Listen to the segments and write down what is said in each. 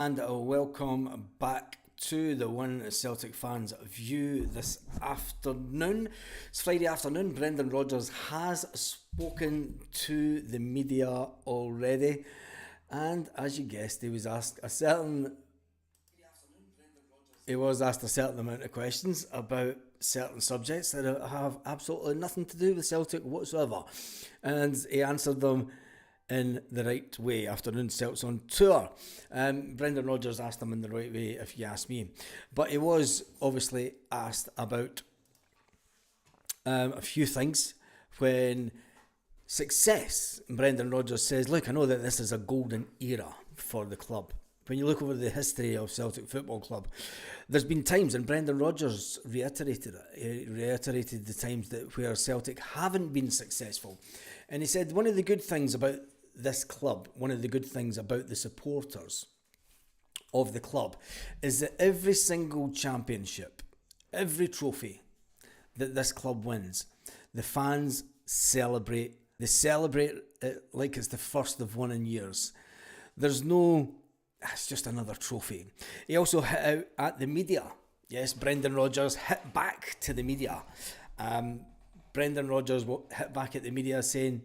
And welcome back to the One Celtic Fans View this afternoon. It's Friday afternoon. Brendan Rodgers has spoken to the media already, and as you guessed, he was asked a certain amount of questions about certain subjects that have absolutely nothing to do with Celtic whatsoever, and he answered them in the right way. Afternoon Celts on tour. Brendan Rodgers asked him in the right way, if you ask me. But he was obviously asked about a few things when success. Brendan Rodgers says, look, I know that this is a golden era for the club. When you look over the history of Celtic Football Club, there's been times, and Brendan Rodgers reiterated it. He reiterated the times that where Celtic haven't been successful. And he said one of the good things about this club, one of the good things about the supporters of the club, is that every single championship, every trophy that this club wins, the fans celebrate. They celebrate it like it's the first of one in years. There's no, it's just another trophy. He also hit out at the media. Yes, Brendan Rodgers hit back to the media. Brendan Rodgers hit back at the media saying,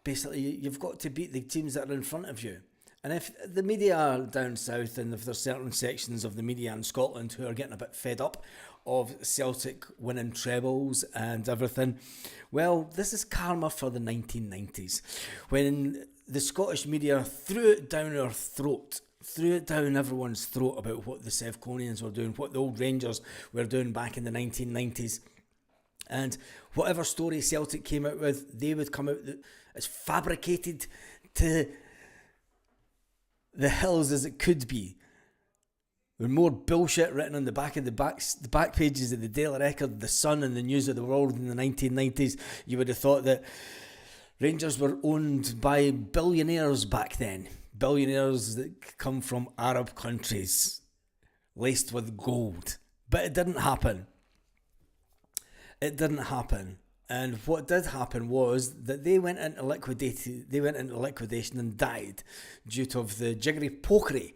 basically, you've got to beat the teams that are in front of you. And if the media are down south, and if there's certain sections of the media in Scotland who are getting a bit fed up of Celtic winning trebles and everything, well, this is karma for the 1990s, when the Scottish media threw it down our throat, threw it down everyone's throat about what the Sevconians were doing, what the old Rangers were doing back in the 1990s. And whatever story Celtic came out with, they would come out as fabricated to the hills as it could be. With more bullshit written on the back pages of the Daily Record, the Sun, and the News of the World in the 1990s. You would have thought that Rangers were owned by billionaires back then. Billionaires that come from Arab countries, laced with gold. But it didn't happen. It didn't happen. And what did happen was that they went into liquidation and died due to the jiggery pokery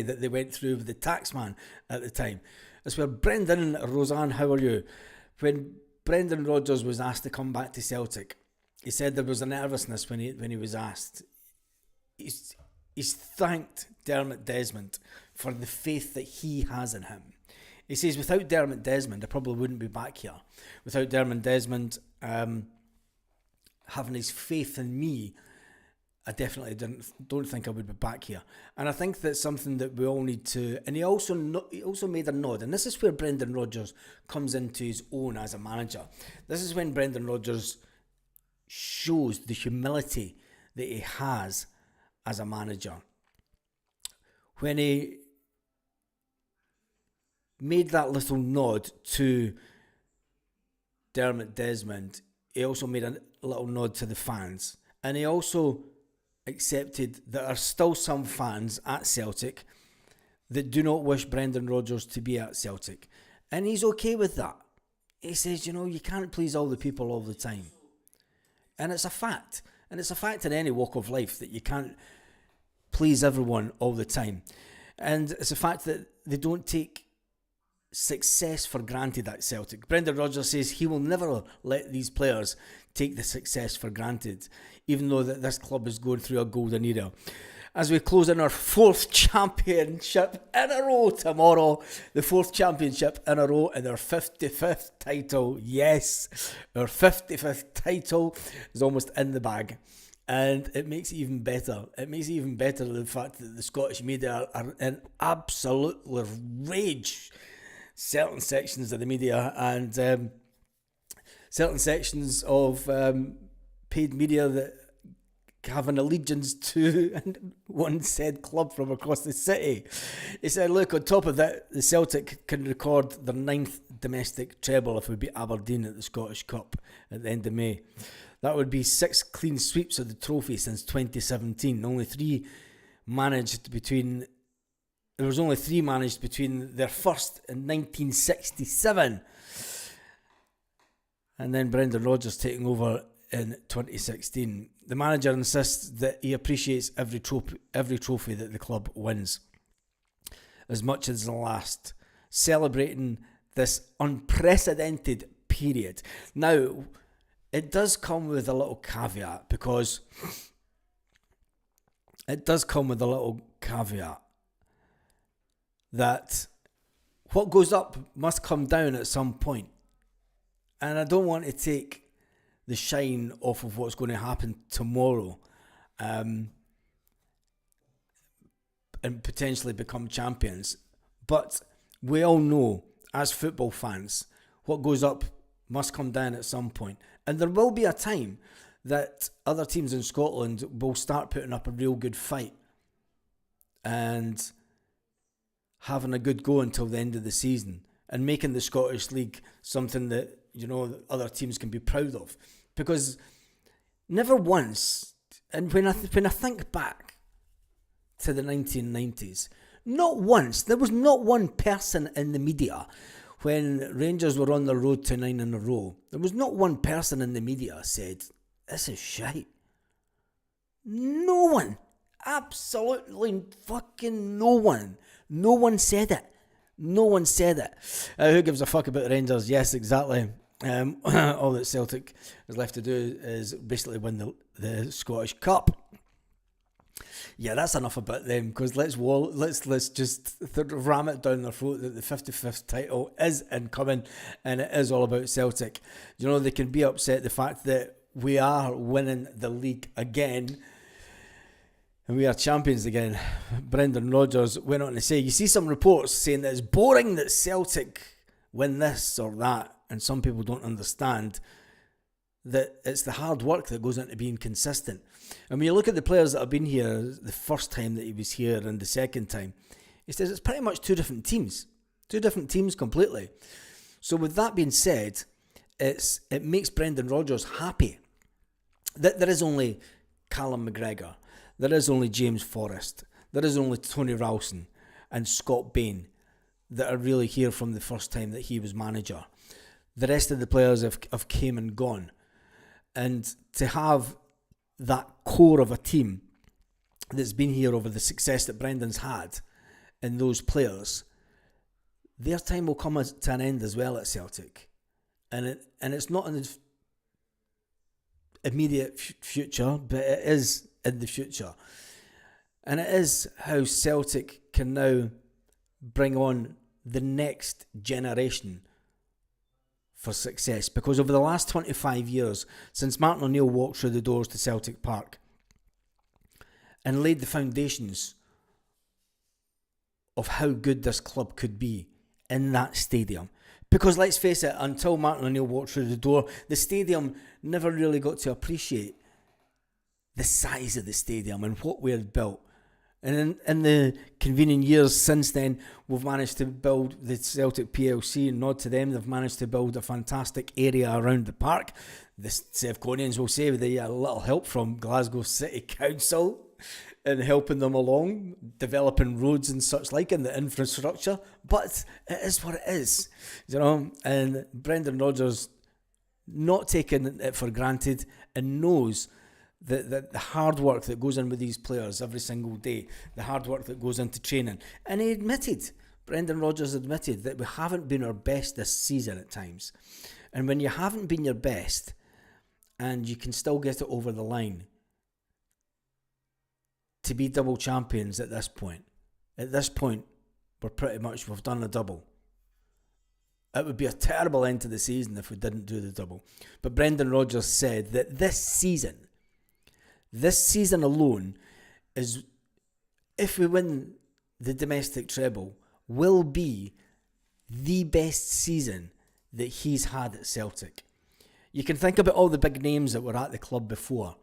that they went through with the taxman at the time. That's where Brendan, Roseanne, how are you? When Brendan Rodgers was asked to come back to Celtic, he said there was a nervousness when he was asked. He's thanked Dermot Desmond for the faith that he has in him. He says, without Dermot Desmond, I probably wouldn't be back here. Without Dermot Desmond having his faith in me, I definitely don't think I would be back here. And I think that's something that we all need to... And he also made a nod. And this is where Brendan Rodgers comes into his own as a manager. This is when Brendan Rodgers shows the humility that he has as a manager. When he made that little nod to Dermot Desmond, he also made a little nod to the fans. And he also accepted that there are still some fans at Celtic that do not wish Brendan Rodgers to be at Celtic. And he's okay with that. He says, you can't please all the people all the time. And it's a fact. And it's a fact in any walk of life that you can't please everyone all the time. And it's a fact that they don't take success for granted at Celtic. Brendan Rodgers says he will never let these players take the success for granted, even though that this club is going through a golden era. As we close in our fourth championship in a row tomorrow, the fourth championship in a row and our 55th title. Yes, our 55th title is almost in the bag. And it makes it even better. It makes it even better the fact that the Scottish media are in absolute rage. Certain sections of the media and certain sections of paid media that have an allegiance to one said club from across the city. He said, look, on top of that, the Celtic can record their 9th domestic treble if we beat Aberdeen at the Scottish Cup at the end of May. That would be 6 clean sweeps of the trophy since 2017. Only 3 managed between... There was only 3 managed between their first in 1967 and then Brendan Rodgers taking over in 2016. The manager insists that he appreciates every trophy that the club wins as much as the last, celebrating this unprecedented period. Now, it does come with a little caveat, because that what goes up must come down at some point. And I don't want to take the shine off of what's going to happen tomorrow, and potentially become champions. But we all know, as football fans, what goes up must come down at some point. And there will be a time that other teams in Scotland will start putting up a real good fight and having a good go until the end of the season, and making the Scottish League something that, you know, other teams can be proud of. Because never once, and when I think back to the 1990s, not once, there was not one person in the media when Rangers were on the road to 9 in a row. There was not one person in the media said, "This is shite." No one. Absolutely fucking no one. No one said it. No one said it. Who gives a fuck about Rangers? Yes, exactly. All that Celtic is left to do is basically win the Scottish Cup. Yeah, that's enough about them, because let's just ram it down their throat that the 55th title is incoming, and it is all about Celtic. You know, they can be upset the fact that we are winning the league again, and we are champions again. Brendan Rodgers went on to say, you see some reports saying that it's boring that Celtic win this or that, and some people don't understand that it's the hard work that goes into being consistent. And when you look at the players that have been here the first time that he was here and the second time, he says it's pretty much two different teams completely. So with that being said, it makes Brendan Rodgers happy that there is only Callum McGregor, there is only James Forrest, there is only Tony Ralston and Scott Bain that are really here from the first time that he was manager. The rest of the players have came and gone. And to have that core of a team that's been here over the success that Brendan's had in those players, their time will come to an end as well at Celtic. And it's not in the immediate future, but it is in the future. And it is how Celtic can now bring on the next generation for success. Because over the last 25 years, since Martin O'Neill walked through the doors to Celtic Park and laid the foundations of how good this club could be in that stadium. Because let's face it, until Martin O'Neill walked through the door, the stadium never really got to appreciate the size of the stadium and what we had built. And in the convening years since then, we've managed to build the Celtic PLC, and nod to them, they've managed to build a fantastic area around the park. The Sevconians will say they had a little help from Glasgow City Council in helping them along, developing roads and such like, and the infrastructure. But it is what it is, you know. And Brendan Rodgers not taking it for granted and knows the hard work that goes in with these players every single day, the hard work that goes into training. And Brendan Rodgers admitted that we haven't been our best this season at times. And when you haven't been your best and you can still get it over the line to be double champions at this point, we've done a double. It would be a terrible end to the season if we didn't do the double. But Brendan Rodgers said that this season alone is, if we win the domestic treble, will be the best season that he's had at Celtic. You can think about all the big names that were at the club before.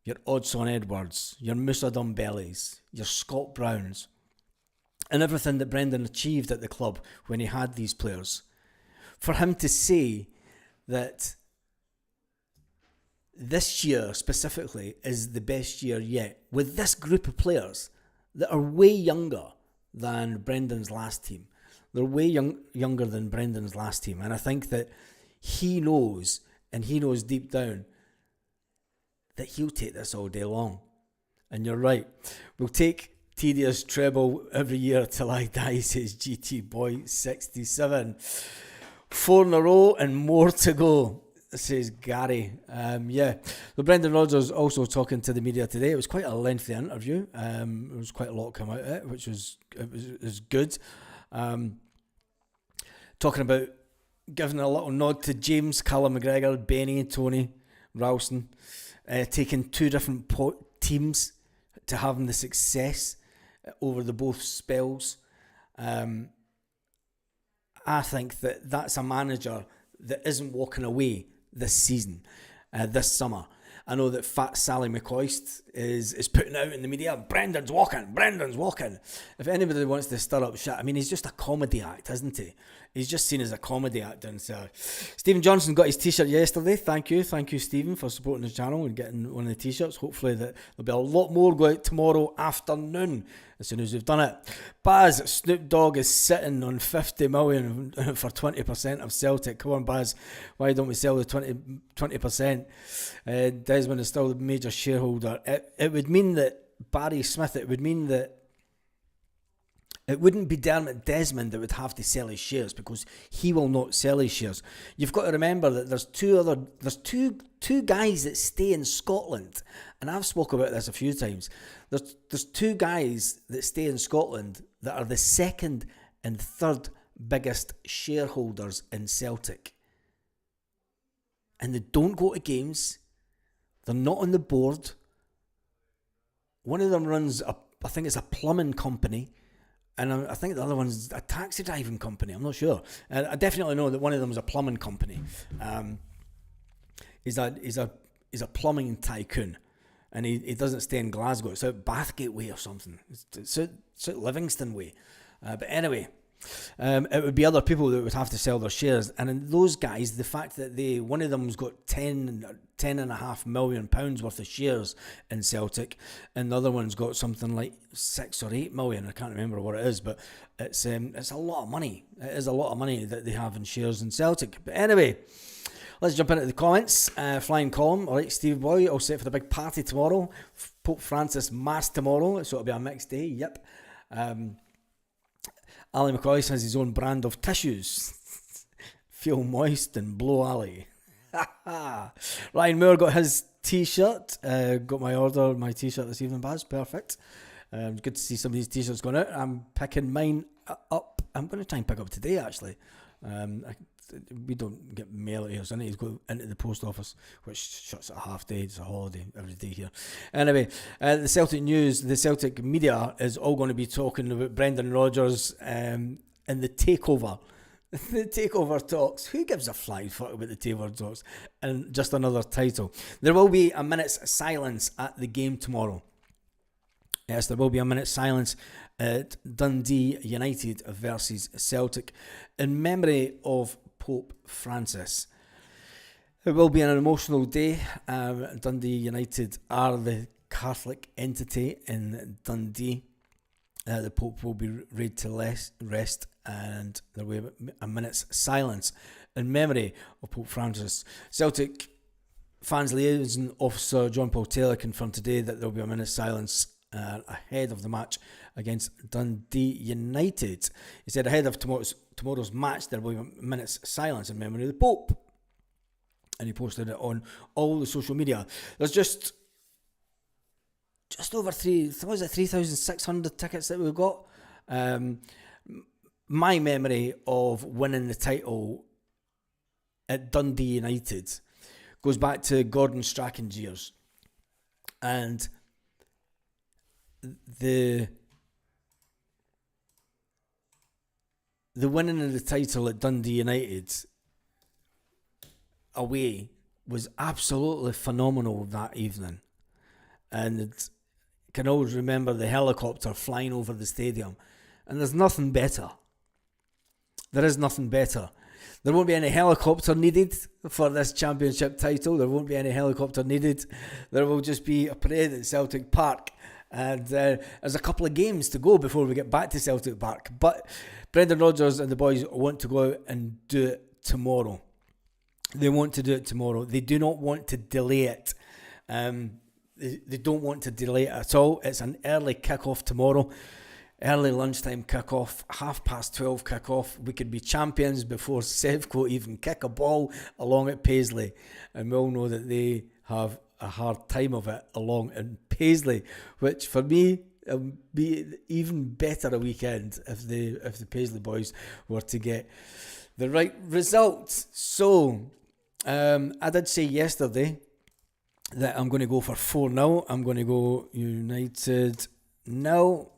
Your Odsonne Edwards, your Moussa Dumbelis, your Scott Browns, and everything that Brendan achieved at the club when he had these players. For him to say that this year specifically is the best year yet, with this group of players that are way younger than Brendan's last team. They're way younger than Brendan's last team. And I think that he knows, and he knows deep down, that he'll take this all day long. And you're right. We'll take tedious treble every year till I die, says GT Boy 67. 4 in a row and more to go, says Gary. So Brendan Rodgers also talking to the media today. It was quite a lengthy interview. There was quite a lot come out of it, which was good. Talking about giving a little nod to James, Callum McGregor, Benny, Tony, Ralston, taking 2 different teams to having the success over the both spells. I think that's a manager that isn't walking away this season, this summer. I know that Fat Sally McCoist is putting out in the media, Brendan's walking. If anybody wants to stir up shit, I mean, he's just a comedy act, isn't he? He's just seen as a comedy actor. And so, Stephen Johnson got his t-shirt yesterday. Thank you, Stephen, for supporting his channel and getting one of the t-shirts. Hopefully that there'll be a lot more go out tomorrow afternoon as soon as we've done it. Baz, Snoop Dogg is sitting on 50 million for 20% of Celtic. Come on, Baz, why don't we sell the 20%? Desmond is still the major shareholder. It would mean that Barry Smith, it would mean that it wouldn't be Dermot Desmond that would have to sell his shares, because he will not sell his shares. You've got to remember that there's two guys that stay in Scotland, and I've spoken about this a few times. There's 2 guys that stay in Scotland that are the second and third biggest shareholders in Celtic, and they don't go to games. They're not on the board. One of them runs I think it's a plumbing company. And I think the other one's a taxi driving company. I'm not sure. I definitely know that one of them is a plumbing company. He's a plumbing tycoon, and he doesn't stay in Glasgow. It's out Bathgate Way or something. It's out Livingston Way. But anyway, it would be other people that would have to sell their shares. And in those guys, the fact that one of them's got £10.5 million worth of shares in Celtic, and the other one's got something like 6 or 8 million. I can't remember what it is, but it's a lot of money. It is a lot of money that they have in shares in Celtic. But anyway, let's jump into the comments. Flying column. All right, Steve Boy, all set for the big party tomorrow. Pope Francis Mass tomorrow, so it'll be a mixed day. Yep. Ali McCoy has his own brand of tissues. Feel moist and blow Ali. Ryan Moore got his t-shirt. Got my t-shirt this evening, Baz. Perfect. Good to see some of these t-shirts going out. I'm picking mine up. I'm going to try and pick up today, actually. We don't get mail out here, so I need to go into the post office, which shuts at half day. It's a holiday every day here. Anyway, the Celtic news, the Celtic media is all going to be talking about Brendan Rodgers and the takeover. The takeover talks. Who gives a flying fuck about the takeover talks? And just another title. There will be a minute's silence at the game tomorrow. Yes, there will be a minute's silence at Dundee United versus Celtic in memory of Pope Francis. It will be an emotional day. Dundee United are the Catholic entity in Dundee. The Pope will be laid to rest, and there will be a minute's silence in memory of Pope Francis. Celtic fans liaison officer John Paul Taylor confirmed today that there will be a minute's silence ahead of the match against Dundee United. He said ahead of tomorrow's match there will be a minute's silence in memory of the Pope, and he posted it on all the social media. There's just over 3,600 tickets that we've got. My memory of winning the title at Dundee United goes back to Gordon Strachan's years, and the winning of the title at Dundee United away was absolutely phenomenal that evening. And I can always remember the helicopter flying over the stadium. And there's nothing better. There is nothing better. There won't be any helicopter needed for this championship title. There won't be any helicopter needed. There will just be a parade at Celtic Park. And there's a couple of games to go before we get back to Celtic Park. But Brendan Rodgers and the boys want to go out and do it tomorrow. They want to do it tomorrow. They do not want to delay it. They don't want to delay it at all. It's an early kick-off tomorrow. Early lunchtime kick-off, 12:30 kick-off. We could be champions before Sevco even kick a ball along at Paisley. And we all know that they have a hard time of it along in Paisley, which for me it'll be even better a weekend if the Paisley boys were to get the right results. So I did say yesterday that I'm going to go for 4-0. I'm going to go United 0,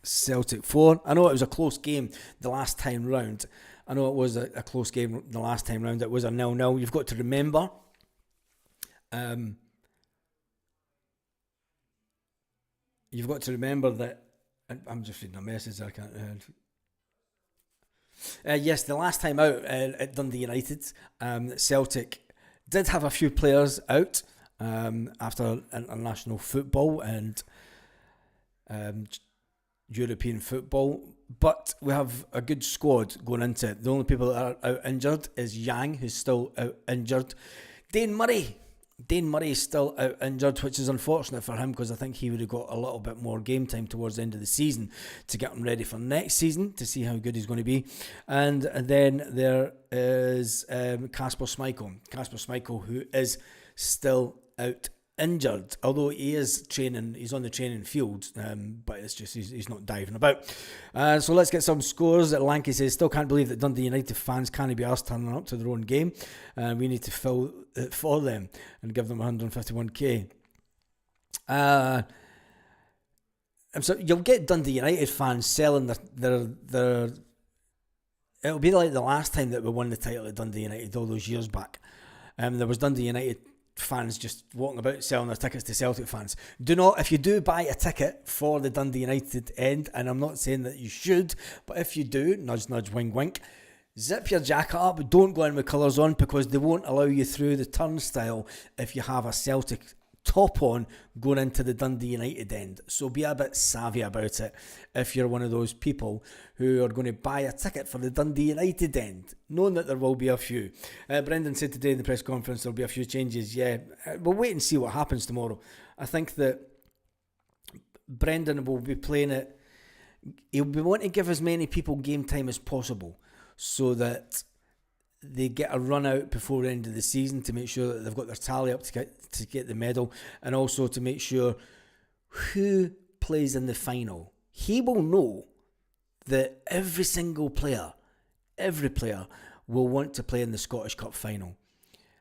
Celtic 4. I know it was a close game the last time round. I know it was a close game the last time round. It was a 0-0. You've got to remember that I'm just reading a message. I can't. Yes, the last time out at Dundee United, Celtic did have a few players out after international football and European football, but we have a good squad going into it. The only people that are out injured is Yang, who's still out injured. Dane Murray is still out injured, which is unfortunate for him because I think he would have got a little bit more game time towards the end of the season to get him ready for next season to see how good he's going to be. And then there is Kasper Schmeichel, who is still out injured, although he is training. He's on the training field, but it's just he's not diving about. So let's get some scores. Lanky says, still can't believe that Dundee United fans can't be asked turning up to their own game. We need to fill it for them and give them 151k. So you'll get Dundee United fans selling their it'll be like the last time that we won the title at Dundee United all those years back. There was Dundee United fans just walking about selling their tickets to Celtic fans. Do not, if you do buy a ticket for the Dundee United end, and I'm not saying that you should, but if you do, nudge nudge wink wink, zip your jacket up, don't go in with colours on because they won't allow you through the turnstile if you have a Celtic top on going into the Dundee United end. So be a bit savvy about it if you're one of those people who are going to buy a ticket for the Dundee United end, knowing that there will be a few. Brendan said today in the press conference there'll be a few changes. Yeah, we'll wait and see what happens tomorrow. I think that Brendan will be playing it. He'll be wanting to give as many people game time as possible so that they get a run out before the end of the season to make sure that they've got their tally up to get the medal, and also to make sure who plays in the final. He will know that every player will want to play in the Scottish Cup final.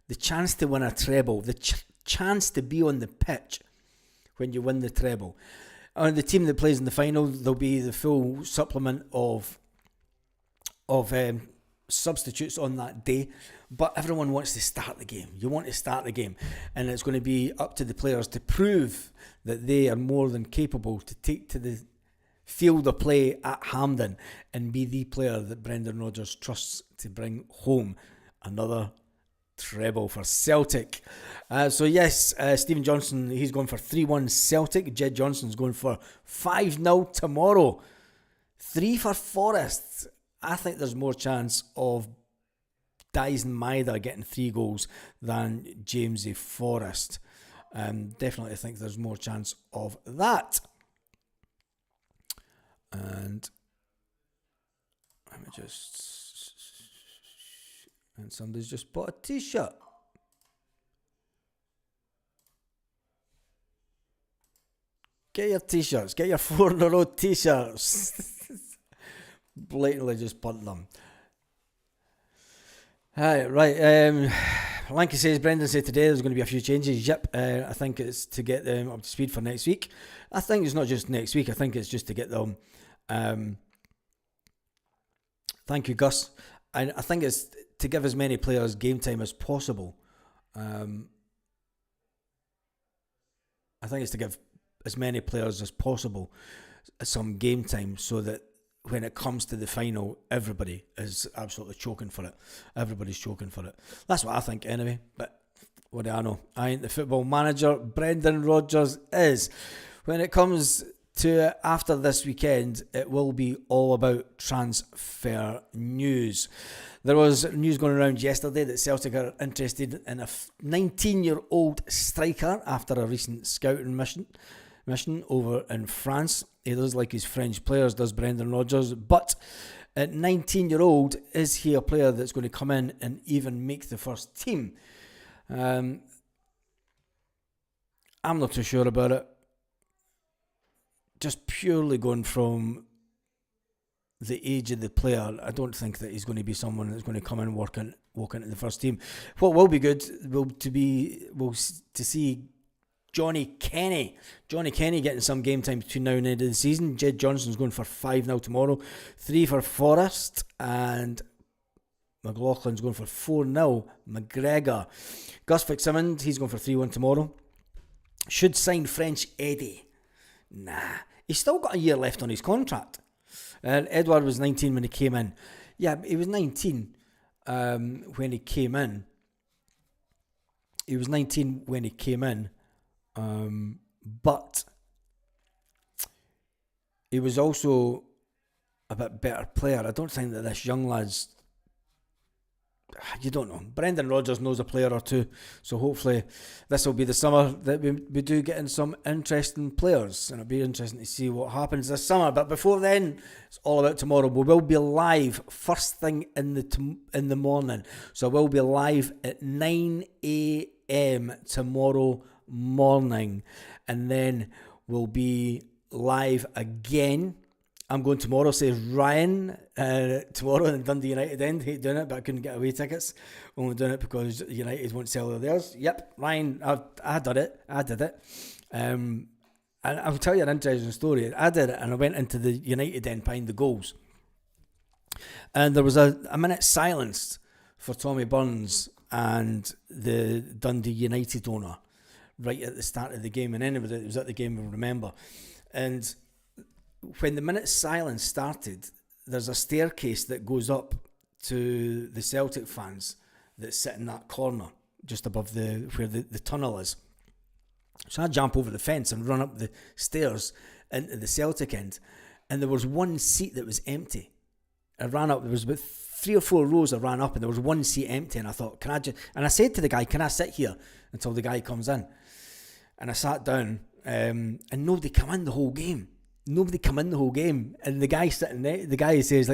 The chance to win a treble, the chance to be on the pitch when you win the treble. On the team that plays in the final, there'll be the full supplement of substitutes on that day, but everyone wants to start the game. You want to start the game, and it's going to be up to the players to prove that they are more than capable to take to the field of play at Hampden and be the player that Brendan Rodgers trusts to bring home another treble for Celtic. So yes, Stephen Johnson, he's going for 3-1 Celtic. Jed Johnson's going for 5-0 tomorrow. 3 for Forest. I think there's more chance of Dyson Maida getting 3 goals than Jamesy Forrest. Definitely think there's more chance of that. And let me just... And somebody's just bought a t-shirt. Get your t-shirts. Get your 4-in-a-row t-shirts. Blatantly just punt them. Right. Lanky says, Brendan said today there's going to be a few changes. Yep. I think it's to get them up to speed for next week. I think it's not just next week. I think it's just to get them. Thank you, Gus. I think it's to give as many players game time as possible. I think it's to give as many players as possible some game time so that when it comes to the final, everybody is absolutely choking for it. Everybody's choking for it. That's what I think anyway. But what do I know? I ain't the football manager. Brendan Rodgers is. When it comes to after this weekend, it will be all about transfer news. There was news going around yesterday that Celtic are interested in a 19-year-old striker after a recent scouting mission over in France. He does like his French players, does Brendan Rodgers, but at 19-year-old, is he a player that's going to come in and even make the first team? I'm not too sure about it. Just purely going from the age of the player, I don't think that he's going to be someone that's going to come in and walk into the first team. What will be good will to see Johnny Kenny getting some game time between now and the end of the season. Jed Johnson's going for 5 now tomorrow, 3 for Forrest, and McLaughlin's going for 4-0. McGregor. Gus Fitzsimmons, he's going for 3-1 tomorrow. Should sign French Eddie. Nah, he's still got a year left on his contract. And Edward was 19 when he came in. Yeah, he was 19 when he came in. He was 19 when he came in. But he was also a bit better player. I don't think that this young lad's... You don't know. Brendan Rodgers knows a player or two, so hopefully this will be the summer that we do get in some interesting players, and it'll be interesting to see what happens this summer. But before then, it's all about tomorrow. We will be live first thing in the morning, so we'll be live at 9 a.m. tomorrow morning, and then we'll be live again. I'm going tomorrow, says Ryan, tomorrow in Dundee United end. Hate doing it, but I couldn't get away tickets. Only doing it because United won't sell theirs. Yep, Ryan, I did it. And I'll tell you an interesting story. I did it and I went into the United end behind the goals. And there was a minute's silence for Tommy Burns and the Dundee United owner right at the start of the game. And anybody that was at the game will remember. And when the minute's silence started, there's a staircase that goes up to the Celtic fans that sit in that corner just above where the tunnel is. So I jump over the fence and run up the stairs into the Celtic end, and there was one seat that was empty. I ran up, there was about 3 or 4 rows I ran up, and there was one seat empty, and I thought, and I said to the guy, can I sit here until the guy comes in? And I sat down, and nobody came in the whole game. And the guy sitting there, the guy says,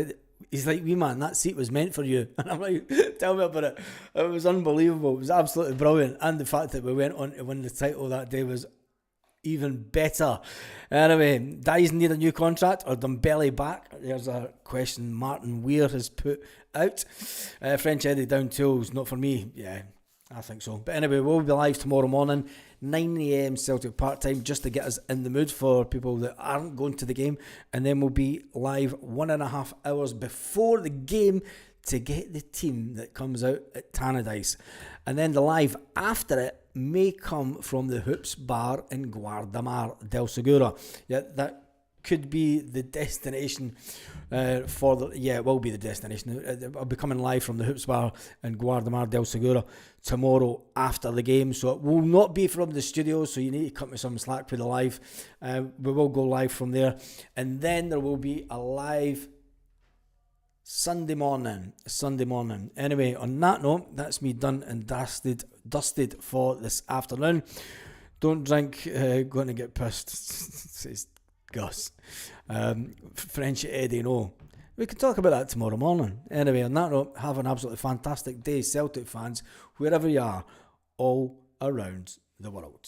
he's like, wee man, that seat was meant for you. And I'm like, tell me about it. It was unbelievable. It was absolutely brilliant. And the fact that we went on to win the title that day was even better. Anyway, Dyes need a new contract or Dumbelly back? There's a question Martin Weir has put out. French Eddie down tools, not for me. Yeah, I think so. But anyway, we'll be live tomorrow morning, 9 a.m. Celtic Park time, just to get us in the mood for people that aren't going to the game. And then we'll be live 1.5 hours before the game to get the team that comes out at Tannadice. And then the live after it may come from the Hoops Bar in Guardamar del Segura. Yeah, that could be the destination it will be the destination. I'll be coming live from the Hoops Bar in Guardamar del Segura tomorrow after the game, so it will not be from the studio, so you need to cut me some slack for the live. We will go live from there, and then there will be a live Sunday morning. Anyway, on that note, that's me done and dusted for this afternoon. Don't drink, going to get pissed, says Gus. French Eddie, no. We can talk about that tomorrow morning. Anyway, on that note, have an absolutely fantastic day, Celtic fans, wherever you are, all around the world.